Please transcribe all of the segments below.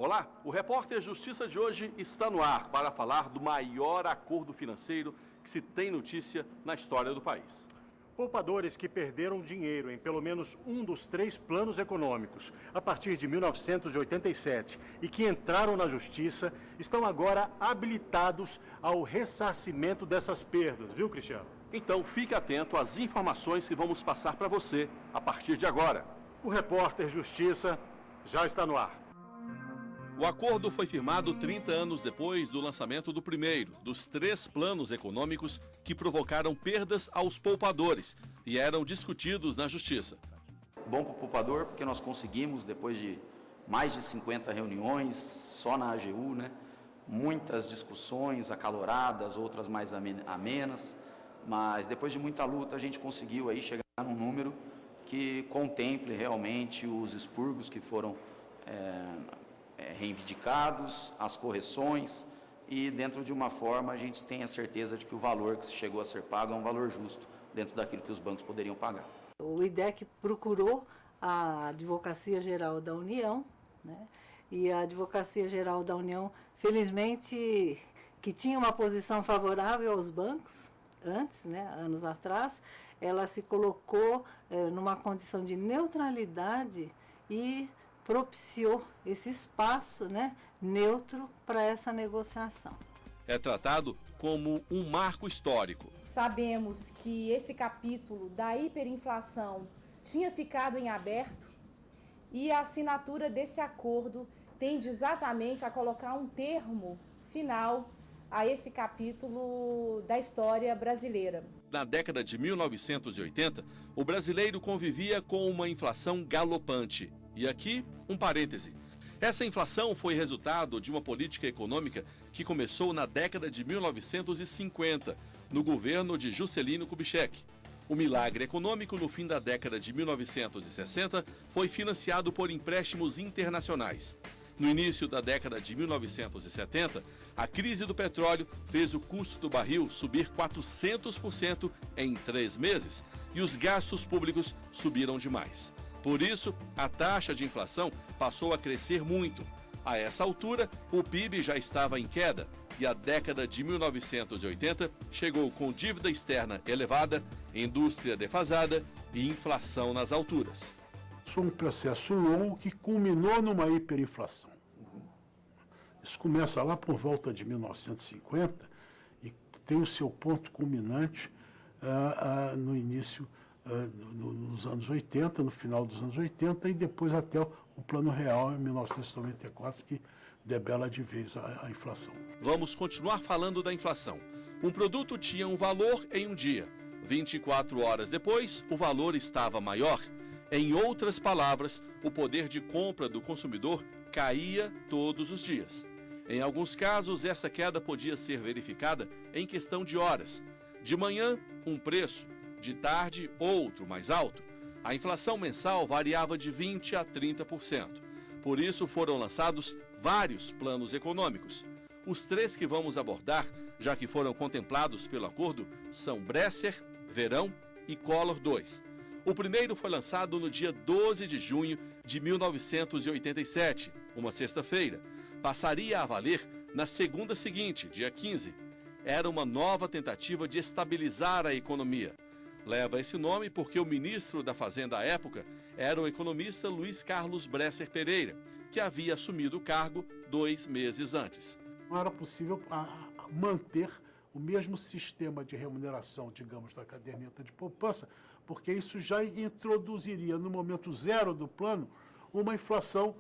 Olá, o Repórter Justiça de hoje está no ar para falar do maior acordo financeiro que se tem notícia na história do país. Poupadores que perderam dinheiro em pelo menos um dos 3 planos econômicos a partir de 1987 e que entraram na Justiça estão agora habilitados ao ressarcimento dessas perdas, viu, Cristiano? Então fique atento às informações que vamos passar para você a partir de agora. O Repórter Justiça já está no ar. O acordo foi firmado 30 anos depois do lançamento do primeiro dos 3 planos econômicos que provocaram perdas aos poupadores e eram discutidos na Justiça. Bom para o poupador, porque nós conseguimos, depois de mais de 50 reuniões, só na AGU, muitas discussões acaloradas, outras mais amenas, mas depois de muita luta a gente conseguiu aí chegar num número que contemple realmente os expurgos que foram reivindicados, as correções, e dentro de uma forma a gente tem a certeza de que o valor que chegou a ser pago é um valor justo dentro daquilo que os bancos poderiam pagar. O IDEC procurou a Advocacia Geral da União, e a Advocacia Geral da União, felizmente, que tinha uma posição favorável aos bancos, antes, anos atrás, ela se colocou numa condição de neutralidade e propiciou esse espaço neutro para essa negociação. É tratado como um marco histórico. Sabemos que esse capítulo da hiperinflação tinha ficado em aberto e a assinatura desse acordo tende exatamente a colocar um termo final a esse capítulo da história brasileira. Na década de 1980, o brasileiro convivia com uma inflação galopante. E aqui, um parêntese. Essa inflação foi resultado de uma política econômica que começou na década de 1950, no governo de Juscelino Kubitschek. O milagre econômico no fim da década de 1960 foi financiado por empréstimos internacionais. No início da década de 1970, a crise do petróleo fez o custo do barril subir 400% em 3 meses e os gastos públicos subiram demais. Por isso, a taxa de inflação passou a crescer muito. A essa altura, o PIB já estava em queda e a década de 1980 chegou com dívida externa elevada, indústria defasada e inflação nas alturas. Foi um processo longo que culminou numa hiperinflação. Isso começa lá por volta de 1950 e tem o seu ponto culminante no início nos anos 80, no final dos anos 80 e depois até o Plano Real em 1994, que debela de vez a inflação. Vamos continuar falando da inflação. Um produto tinha um valor em um dia. 24 horas depois, o valor estava maior. Em outras palavras, o poder de compra do consumidor caía todos os dias. Em alguns casos, essa queda podia ser verificada em questão de horas. De manhã, um preço. De tarde, outro mais alto. A inflação mensal variava de 20% a 30%. Por isso foram lançados vários planos econômicos. Os 3 que vamos abordar, já que foram contemplados pelo acordo, são Bresser, Verão e Collor II. O primeiro foi lançado no dia 12 de junho de 1987, uma sexta-feira. Passaria a valer na segunda seguinte, dia 15. Era uma nova tentativa de estabilizar a economia. Leva esse nome porque o ministro da Fazenda à época era o economista Luiz Carlos Bresser Pereira, que havia assumido o cargo 2 meses antes. Não era possível manter o mesmo sistema de remuneração, digamos, da caderneta de poupança, porque isso já introduziria, no momento zero do plano, uma inflação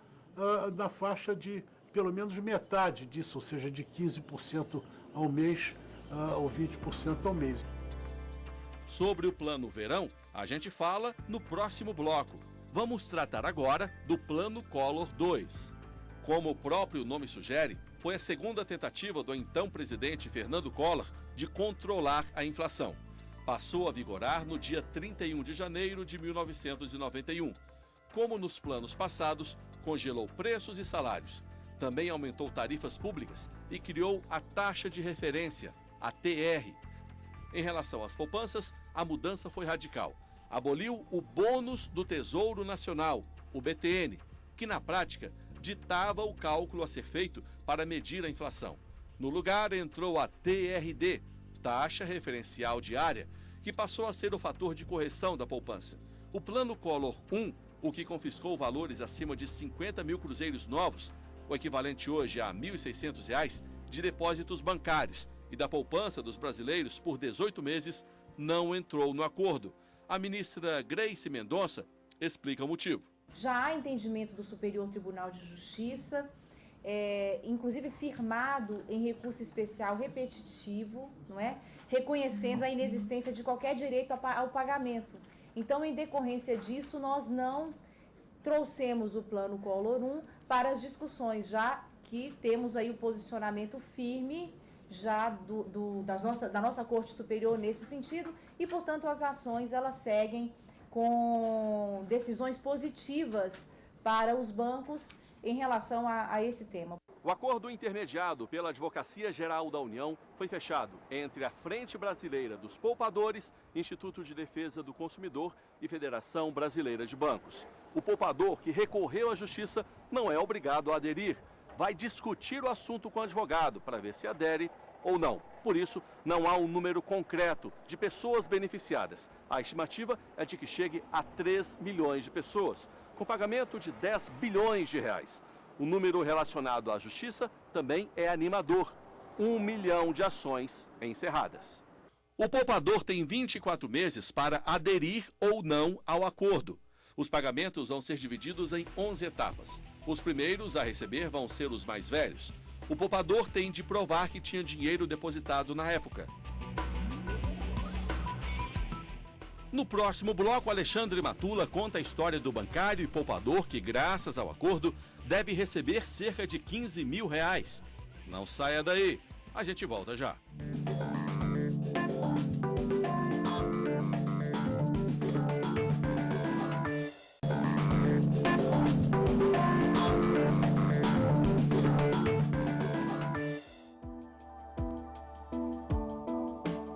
na faixa de pelo menos metade disso, ou seja, de 15% ao mês ou 20% ao mês. Sobre o Plano Verão, a gente fala no próximo bloco. Vamos tratar agora do Plano Collor II. Como o próprio nome sugere, foi a segunda tentativa do então presidente Fernando Collor de controlar a inflação. Passou a vigorar no dia 31 de janeiro de 1991. Como nos planos passados, congelou preços e salários. Também aumentou tarifas públicas e criou a taxa de referência, a TR. Em relação às poupanças, a mudança foi radical. Aboliu o bônus do Tesouro Nacional, o BTN, que na prática ditava o cálculo a ser feito para medir a inflação. No lugar entrou a TRD, Taxa Referencial Diária, que passou a ser o fator de correção da poupança. O Plano Collor 1, o que confiscou valores acima de 50 mil cruzeiros novos, o equivalente hoje a R$ 1.600, de depósitos bancários e da poupança dos brasileiros por 18 meses, não entrou no acordo. A ministra Grace Mendonça explica o motivo. Já há entendimento do Superior Tribunal de Justiça, inclusive firmado em recurso especial repetitivo, não é? Reconhecendo a inexistência de qualquer direito ao pagamento. Então, em decorrência disso, nós não trouxemos o Plano Collor 1 para as discussões, já que temos aí o posicionamento firme já da nossa Corte Superior nesse sentido e, portanto, as ações elas seguem com decisões positivas para os bancos em relação a esse tema. O acordo intermediado pela Advocacia Geral da União foi fechado entre a Frente Brasileira dos Poupadores, Instituto de Defesa do Consumidor e Federação Brasileira de Bancos. O poupador que recorreu à Justiça não é obrigado a aderir. Vai discutir o assunto com o advogado para ver se adere ou não. Por isso, não há um número concreto de pessoas beneficiadas. A estimativa é de que chegue a 3 milhões de pessoas, com pagamento de 10 bilhões de reais. O número relacionado à justiça também é animador. 1 milhão de ações encerradas. O poupador tem 24 meses para aderir ou não ao acordo. Os pagamentos vão ser divididos em 11 etapas. Os primeiros a receber vão ser os mais velhos. O poupador tem de provar que tinha dinheiro depositado na época. No próximo bloco, Alexandre Matula conta a história do bancário e poupador que, graças ao acordo, deve receber cerca de 15 mil reais. Não saia daí, a gente volta já.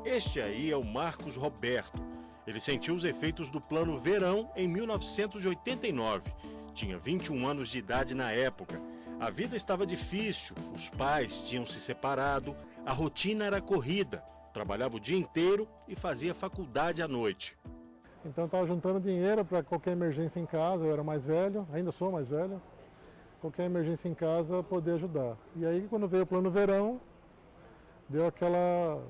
Este aí é o Marcos Roberto. Ele sentiu os efeitos do Plano Verão em 1989. Tinha 21 anos de idade na época. A vida estava difícil, os pais tinham se separado, a rotina era corrida. Trabalhava o dia inteiro e fazia faculdade à noite. Então eu estava juntando dinheiro para qualquer emergência em casa, eu era mais velho, ainda sou mais velho. Qualquer emergência em casa poder ajudar. E aí quando veio o Plano Verão, deu aquela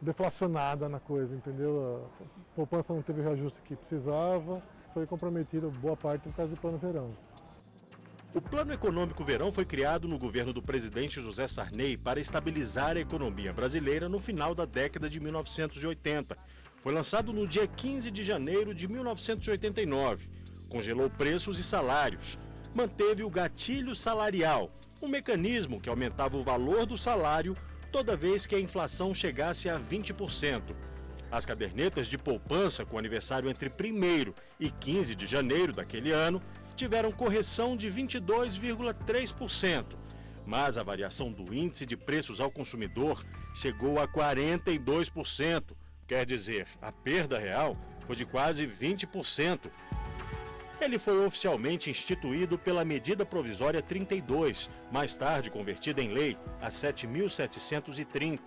deflacionada na coisa, entendeu? A poupança não teve o reajuste que precisava, foi comprometida boa parte por causa do Plano Verão. O Plano Econômico Verão foi criado no governo do presidente José Sarney para estabilizar a economia brasileira no final da década de 1980. Foi lançado no dia 15 de janeiro de 1989. Congelou preços e salários. Manteve o gatilho salarial, um mecanismo que aumentava o valor do salário toda vez que a inflação chegasse a 20%. As cadernetas de poupança com aniversário entre 1º e 15 de janeiro daquele ano tiveram correção de 22,3%, mas a variação do índice de preços ao consumidor chegou a 42%. Quer dizer, a perda real foi de quase 20%. Ele foi oficialmente instituído pela Medida Provisória 32, mais tarde convertida em lei, a 7.730.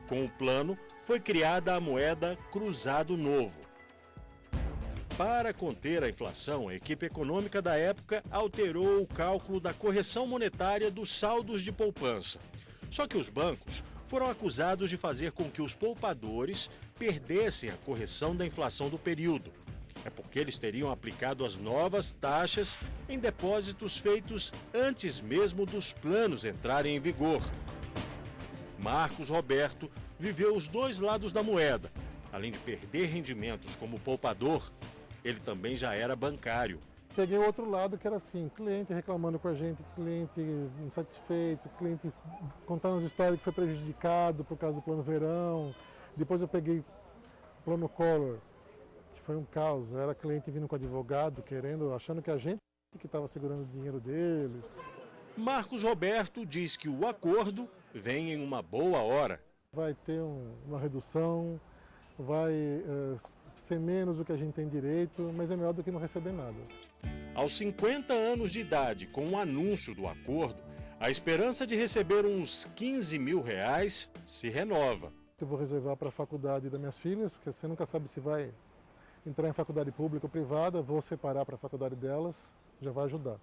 Com o plano, foi criada a moeda Cruzado Novo. Para conter a inflação, a equipe econômica da época alterou o cálculo da correção monetária dos saldos de poupança. Só que os bancos foram acusados de fazer com que os poupadores perdessem a correção da inflação do período. É porque eles teriam aplicado as novas taxas em depósitos feitos antes mesmo dos planos entrarem em vigor. Marcos Roberto viveu os dois lados da moeda. Além de perder rendimentos como poupador, ele também já era bancário. Peguei o outro lado que era assim, cliente reclamando com a gente, cliente insatisfeito, cliente contando as histórias que foi prejudicado por causa do Plano Verão. Depois eu peguei o Plano Collor, que foi um caos, era cliente vindo com advogado, achando que a gente que estava segurando o dinheiro deles. Marcos Roberto diz que o acordo vem em uma boa hora. Vai ter uma redução, vai ser menos do que a gente tem direito, mas é melhor do que não receber nada. Aos 50 anos de idade, com o anúncio do acordo, a esperança de receber uns R$15 mil se renova. Eu vou reservar para a faculdade das minhas filhas, porque você nunca sabe se vai entrar em faculdade pública ou privada, vou separar para a faculdade delas, já vai ajudar.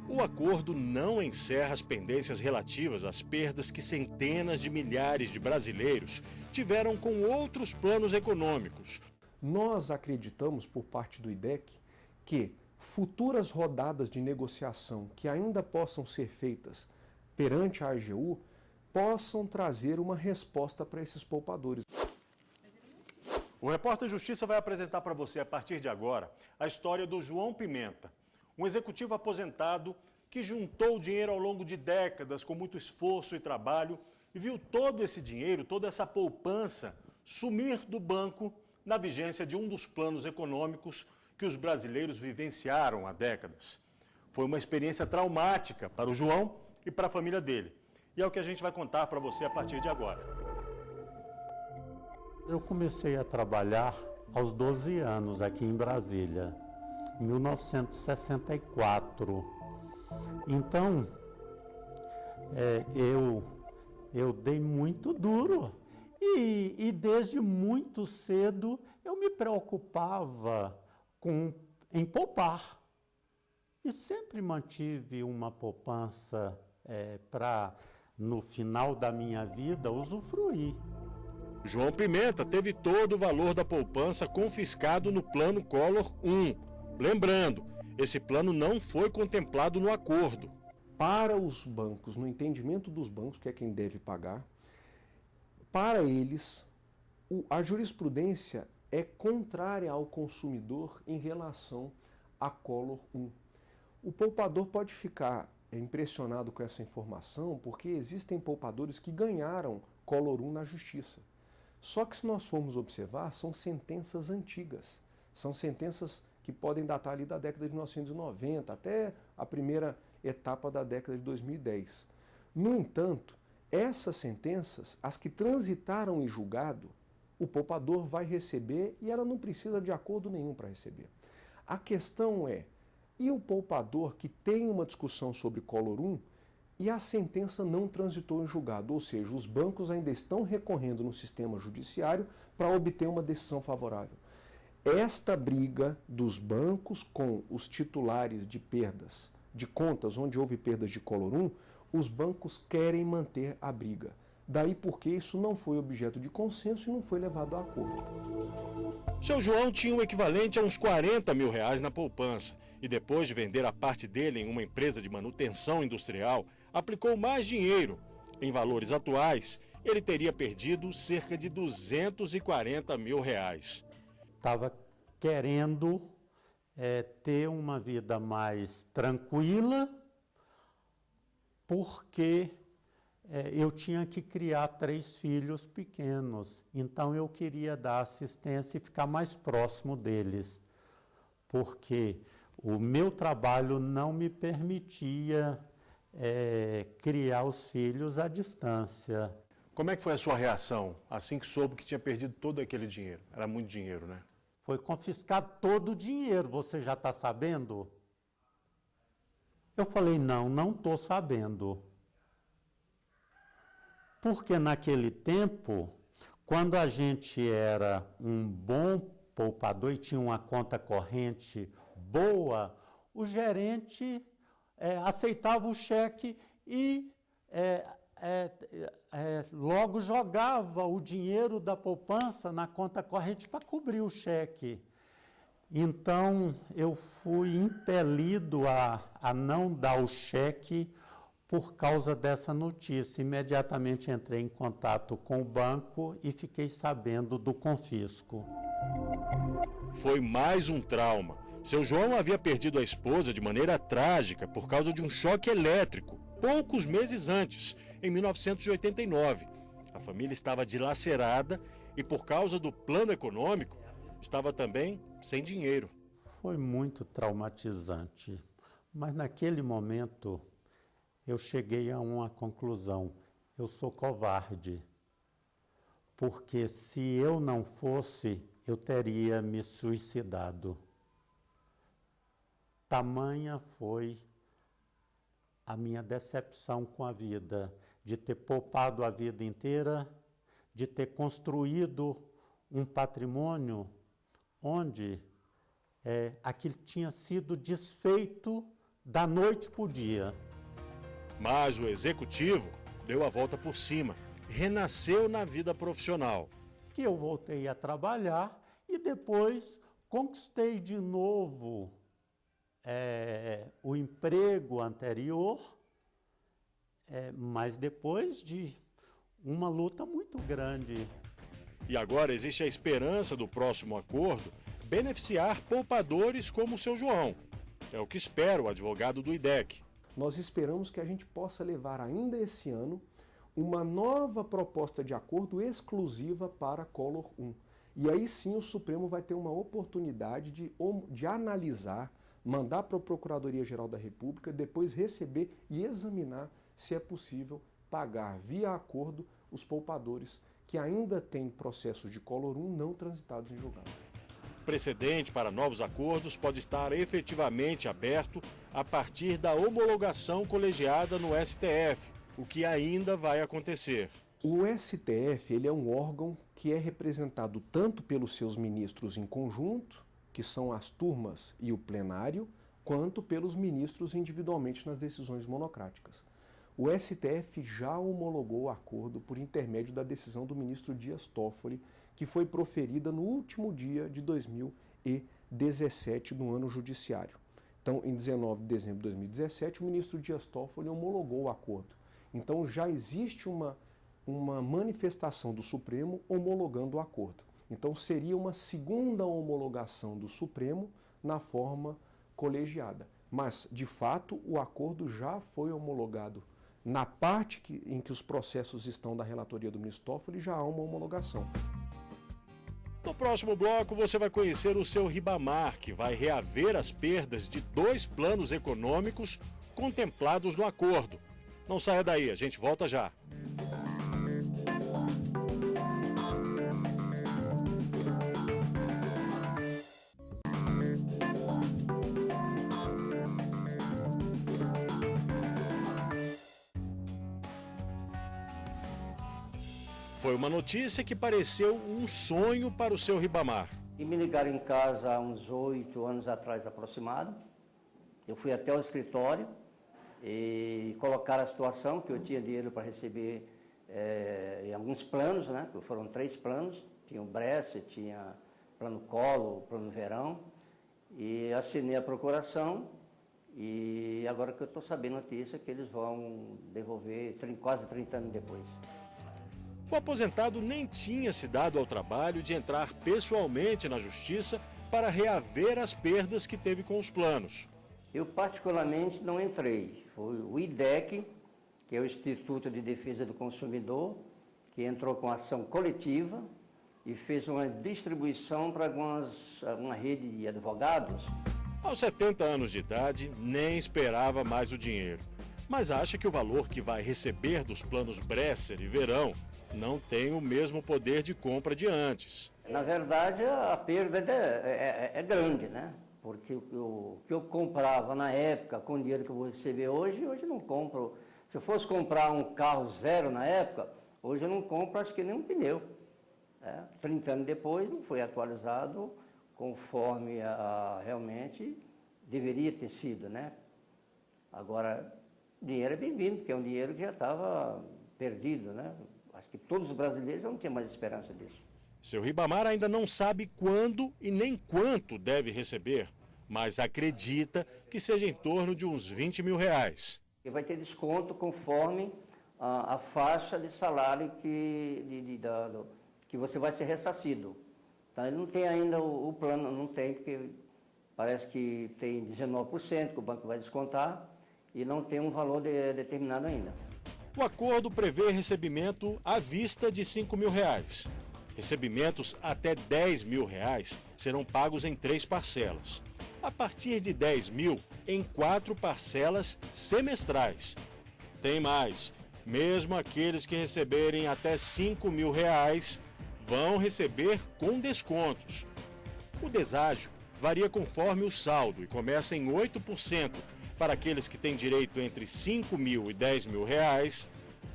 O acordo não encerra as pendências relativas às perdas que centenas de milhares de brasileiros tiveram com outros planos econômicos. Nós acreditamos, por parte do IDEC, que futuras rodadas de negociação que ainda possam ser feitas perante a AGU possam trazer uma resposta para esses poupadores. O Repórter Justiça vai apresentar para você, a partir de agora, a história do João Pimenta, um executivo aposentado que juntou dinheiro ao longo de décadas com muito esforço e trabalho e viu todo esse dinheiro, toda essa poupança, sumir do banco na vigência de um dos planos econômicos que os brasileiros vivenciaram há décadas. Foi uma experiência traumática para o João e para a família dele. E é o que a gente vai contar para você a partir de agora. Eu comecei a trabalhar aos 12 anos aqui em Brasília, em 1964. Então, eu dei muito duro e desde muito cedo eu me preocupava em poupar. E sempre mantive uma poupança para, no final da minha vida, usufruir. João Pimenta teve todo o valor da poupança confiscado no Plano Collor I. Lembrando, esse plano não foi contemplado no acordo. Para os bancos, no entendimento dos bancos, que é quem deve pagar, para eles, a jurisprudência é contrária ao consumidor em relação a Collor I. O poupador pode ficar impressionado com essa informação porque existem poupadores que ganharam Collor I na justiça. Só que se nós formos observar, são sentenças antigas, são sentenças que podem datar ali da década de 1990 até a primeira etapa da década de 2010. No entanto, essas sentenças, as que transitaram em julgado, o poupador vai receber e ela não precisa de acordo nenhum para receber. A questão é, e o poupador que tem uma discussão sobre Collor I e a sentença não transitou em julgado, ou seja, os bancos ainda estão recorrendo no sistema judiciário para obter uma decisão favorável. Esta briga dos bancos com os titulares de perdas, de contas onde houve perdas de Collor I, os bancos querem manter a briga. Daí porque isso não foi objeto de consenso e não foi levado a acordo. Seu João tinha o equivalente a uns R$40 mil na poupança e depois de vender a parte dele em uma empresa de manutenção industrial, aplicou mais dinheiro. Em valores atuais, ele teria perdido cerca de R$240 mil. Estava querendo ter uma vida mais tranquila, porque eu tinha que criar 3 filhos pequenos. Então eu queria dar assistência e ficar mais próximo deles, porque o meu trabalho não me permitia criar os filhos à distância. Como é que foi a sua reação assim que soube que tinha perdido todo aquele dinheiro? Era muito dinheiro, né? Foi confiscado todo o dinheiro, você já está sabendo? Eu falei, não estou sabendo. Porque naquele tempo, quando a gente era um bom poupador e tinha uma conta corrente boa, o gerente aceitava o cheque e logo jogava o dinheiro da poupança na conta corrente para cobrir o cheque. Então, eu fui impelido a não dar o cheque por causa dessa notícia. Imediatamente entrei em contato com o banco e fiquei sabendo do confisco. Foi mais um trauma. Seu João havia perdido a esposa de maneira trágica por causa de um choque elétrico, poucos meses antes, em 1989. A família estava dilacerada e, por causa do plano econômico, estava também sem dinheiro. Foi muito traumatizante, mas naquele momento eu cheguei a uma conclusão: eu sou covarde, porque se eu não fosse, eu teria me suicidado. tamanha foi a minha decepção com a vida, de ter poupado a vida inteira, de ter construído um patrimônio onde aquilo tinha sido desfeito da noite para o dia. Mas o executivo deu a volta por cima, renasceu na vida profissional. Que eu voltei a trabalhar e depois conquistei de novo o emprego anterior, mas depois de uma luta muito grande. E agora existe a esperança do próximo acordo beneficiar poupadores como o seu João. É o que espera o advogado do IDEC. Nós esperamos que a gente possa levar ainda esse ano uma nova proposta de acordo exclusiva para Collor 1. E aí sim o Supremo vai ter uma oportunidade de analisar, mandar para a Procuradoria-Geral da República, depois receber e examinar se é possível pagar via acordo os poupadores que ainda têm processos de Collor 1 não transitados em julgado. O precedente para novos acordos pode estar efetivamente aberto a partir da homologação colegiada no STF, o que ainda vai acontecer. O STF ele é um órgão que é representado tanto pelos seus ministros em conjunto, que são as turmas e o plenário, quanto pelos ministros individualmente nas decisões monocráticas. O STF já homologou o acordo por intermédio da decisão do ministro Dias Toffoli, que foi proferida no último dia de 2017 no ano judiciário. Então, em 19 de dezembro de 2017, o ministro Dias Toffoli homologou o acordo. Então, já existe uma manifestação do Supremo homologando o acordo. Então, seria uma segunda homologação do Supremo na forma colegiada. Mas, de fato, o acordo já foi homologado. Na parte em que os processos estão da relatoria do ministro Toffoli, já há uma homologação. No próximo bloco, você vai conhecer o seu Ribamar, que vai reaver as perdas de 2 planos econômicos contemplados no acordo. Não saia daí, a gente volta já. Foi uma notícia que pareceu um sonho para o seu Ribamar. E me ligaram em casa há uns 8 anos atrás aproximado. Eu fui até o escritório e colocaram a situação que eu tinha dinheiro para receber em alguns planos, né? Foram 3 planos, tinha o Bresser, tinha plano Collor, plano Verão, e assinei a procuração e agora que eu estou sabendo a notícia que eles vão devolver quase 30 anos depois. O aposentado nem tinha se dado ao trabalho de entrar pessoalmente na justiça para reaver as perdas que teve com os planos. Eu particularmente não entrei. Foi o IDEC, que é o Instituto de Defesa do Consumidor, que entrou com ação coletiva e fez uma distribuição para uma rede de advogados. Aos 70 anos de idade, nem esperava mais o dinheiro, mas acha que o valor que vai receber dos planos Bresser e Verão não tem o mesmo poder de compra de antes. Na verdade, a perda é grande, né? Porque o que eu comprava na época com o dinheiro que eu vou receber hoje eu não compro. Se eu fosse comprar um carro zero na época, hoje eu não compro acho que nem um pneu. 30 anos depois não foi atualizado conforme realmente deveria ter sido, né? Agora, dinheiro é bem-vindo, porque é um dinheiro que já estava perdido, né? Acho que todos os brasileiros não têm mais esperança disso. Seu Ribamar ainda não sabe quando e nem quanto deve receber, mas acredita que seja em torno de uns R$20 mil. E vai ter desconto conforme a faixa de salário que você vai ser ressarcido. Então ele não tem ainda o plano, não tem, porque parece que tem 19% que o banco vai descontar e não tem um valor determinado ainda. O acordo prevê recebimento à vista de R$5 mil. Recebimentos até R$10 mil serão pagos em 3 parcelas. A partir de R$10 mil, em 4 parcelas semestrais. Tem mais, mesmo aqueles que receberem até R$5 mil vão receber com descontos. O deságio varia conforme o saldo e começa em 8% para aqueles que têm direito entre 5 mil e 10 mil reais,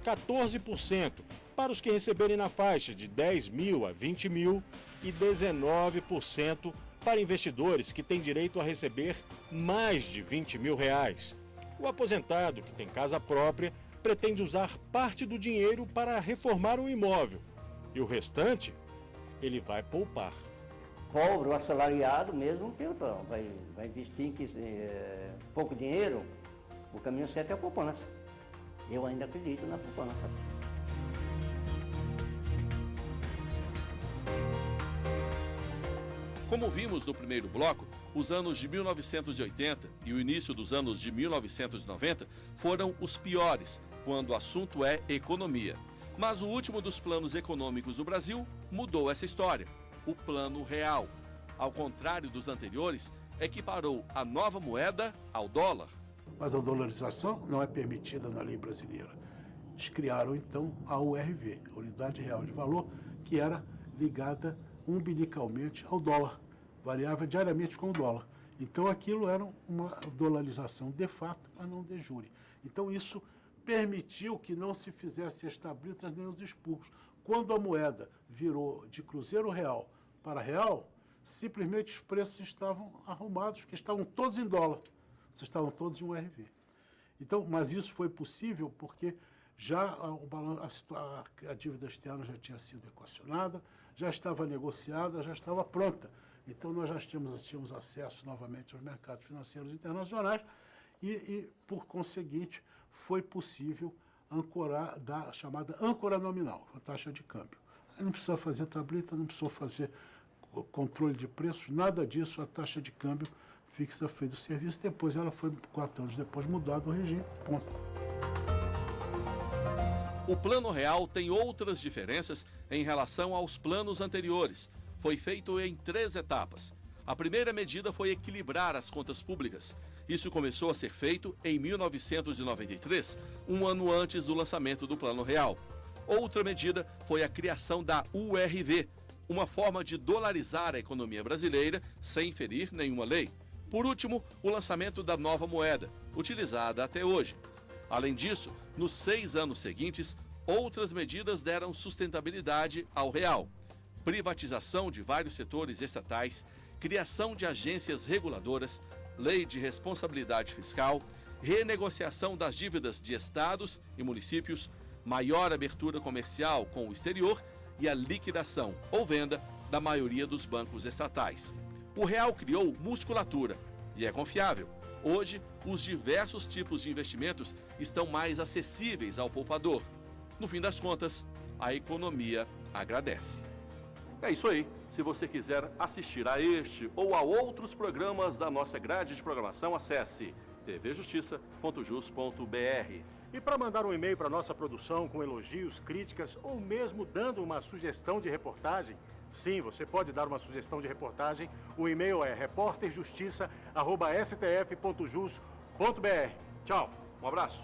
14% para os que receberem na faixa de 10 mil a 20 mil e 19% para investidores que têm direito a receber mais de 20 mil reais. O aposentado que tem casa própria pretende usar parte do dinheiro para reformar o imóvel e o restante ele vai poupar. Pobre, o assalariado mesmo, que vai investir em pouco dinheiro, o caminho certo é a poupança. Eu ainda acredito na poupança. Como vimos no primeiro bloco, os anos de 1980 e o início dos anos de 1990 foram os piores quando o assunto é economia. Mas o último dos planos econômicos do Brasil mudou essa história, o Plano Real. Ao contrário dos anteriores, equiparou a nova moeda ao dólar. Mas a dolarização não é permitida na lei brasileira. Eles criaram, então, a URV, a Unidade Real de Valor, que era ligada umbilicalmente ao dólar, variava diariamente com o dólar. Então aquilo era uma dolarização de fato, mas não de jure. Então isso permitiu que não se fizesse as tablitas nem os expurgos. Quando a moeda virou de cruzeiro real para real, simplesmente os preços estavam arrumados, porque estavam todos em dólar, estavam todos em URV. Então, mas isso foi possível porque já a dívida externa já tinha sido equacionada, já estava negociada, já estava pronta. Então, nós já tínhamos acesso novamente aos mercados financeiros internacionais e por conseguinte, foi possível ancorar, da chamada âncora nominal, a taxa de câmbio. Não precisa fazer tableta, não precisa fazer controle de preços, nada disso, a taxa de câmbio fixa fez o serviço, depois ela foi, 4 anos depois, mudado o regime, ponto. O Plano Real tem outras diferenças em relação aos planos anteriores. Foi feito em 3 etapas. A primeira medida foi equilibrar as contas públicas. Isso começou a ser feito em 1993, um ano antes do lançamento do Plano Real. Outra medida foi a criação da URV, uma forma de dolarizar a economia brasileira sem ferir nenhuma lei. Por último, o lançamento da nova moeda, utilizada até hoje. Além disso, nos 6 anos seguintes, outras medidas deram sustentabilidade ao real. Privatização de vários setores estatais, criação de agências reguladoras, lei de responsabilidade fiscal, renegociação das dívidas de estados e municípios, maior abertura comercial com o exterior e a liquidação ou venda da maioria dos bancos estatais. O real criou musculatura e é confiável. Hoje, os diversos tipos de investimentos estão mais acessíveis ao poupador. No fim das contas, a economia agradece. É isso aí. Se você quiser assistir a este ou a outros programas da nossa grade de programação, acesse tvjustiça.jus.br. E para mandar um e-mail para nossa produção com elogios, críticas ou mesmo dando uma sugestão de reportagem, sim, você pode dar uma sugestão de reportagem. O e-mail é repórterjustiça@stf.jus.br. Tchau, um abraço.